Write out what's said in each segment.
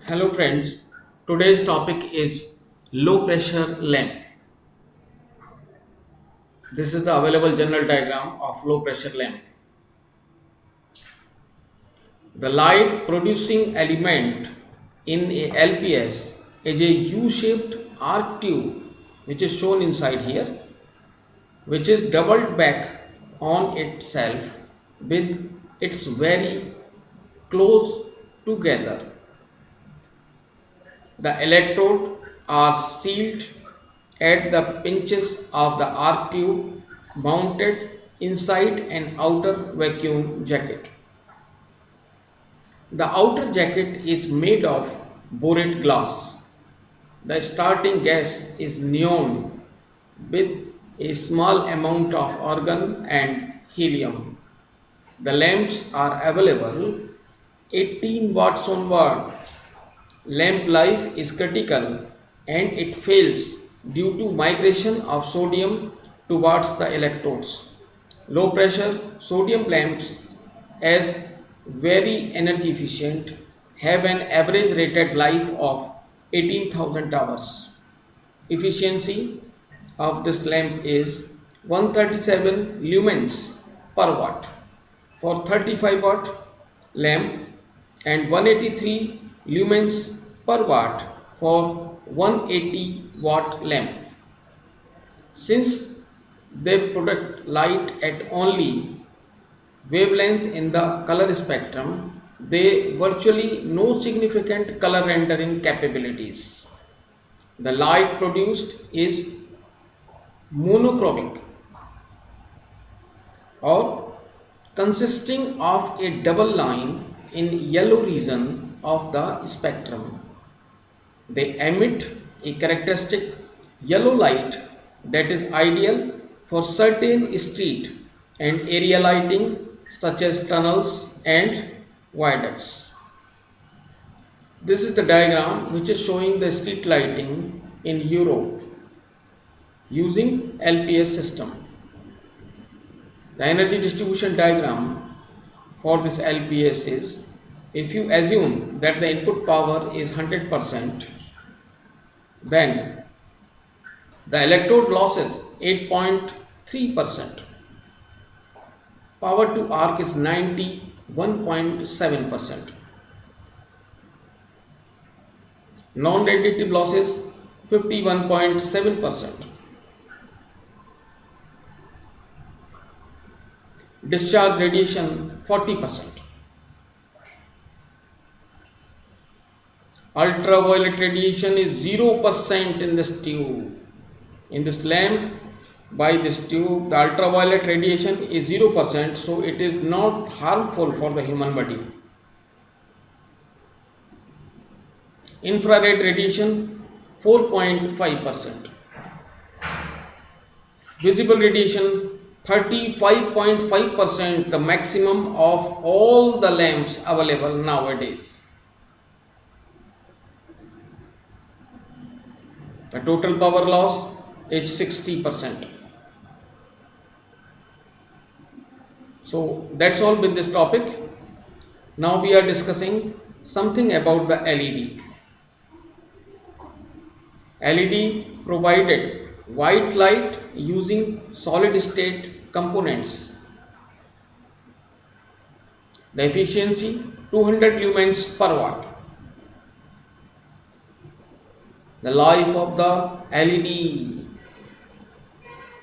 Hello friends, today's topic is low pressure lamp. This is the available general diagram of low pressure lamp. The light producing element in a LPS is a U-shaped arc tube which is shown inside here, which is doubled back on itself with its very close together. The electrode are sealed at the pinches of the arc tube mounted inside an outer vacuum jacket. The outer jacket is made of borate glass. The starting gas is neon with a small amount of argon and helium. The lamps are available 18 watts onward. Lamp life is critical and it fails due to migration of sodium towards the electrodes. Low pressure sodium lamps, as very energy efficient, have an average rated life of 18,000 hours. Efficiency of this lamp is 137 lumens per watt for 35 watt lamp and 183 lumens per watt for 180 watt lamp. Since they product light at only wavelength in the color spectrum, they virtually no significant color rendering capabilities. The light produced is monochromic or consisting of a double line in yellow region of the spectrum. They emit a characteristic yellow light that is ideal for certain street and area lighting such as tunnels and viaducts. This is the diagram which is showing the street lighting in Europe using LPS system. The energy distribution diagram for this LPS is, if you assume that the input power is 100%, then the electrode losses 8.3%, power to arc is 91.7%, non-radiative losses 51.7%, discharge radiation 40%. Ultraviolet radiation is 0% in this tube. In this lamp, by this tube, the ultraviolet radiation is 0%, so it is not harmful for the human body. Infrared radiation 4.5%. Visible radiation 35.5%, the maximum of all the lamps available nowadays. The total power loss is 60%. So that's all with this topic. Now we are discussing something about the LED. LED provided white light using solid state components. The efficiency 200 lumens per watt. The life of the LED,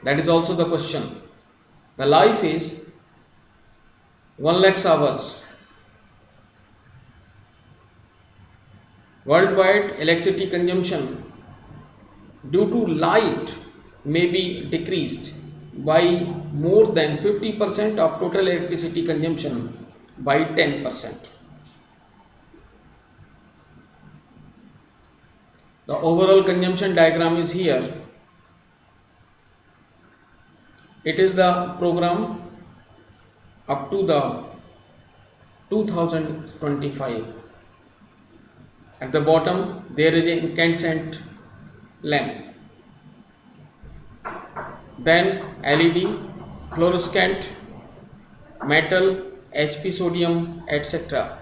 that is also the question. The life is 1 lakh hours. Worldwide electricity consumption due to light may be decreased by more than 50% of total electricity consumption by 10%. The overall consumption diagram is here. It is the program up to the 2025. At the bottom there is an incandescent lamp, then LED, fluorescent, metal, HP sodium, etc.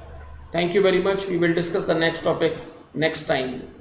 Thank you very much. We will discuss the next topic next time.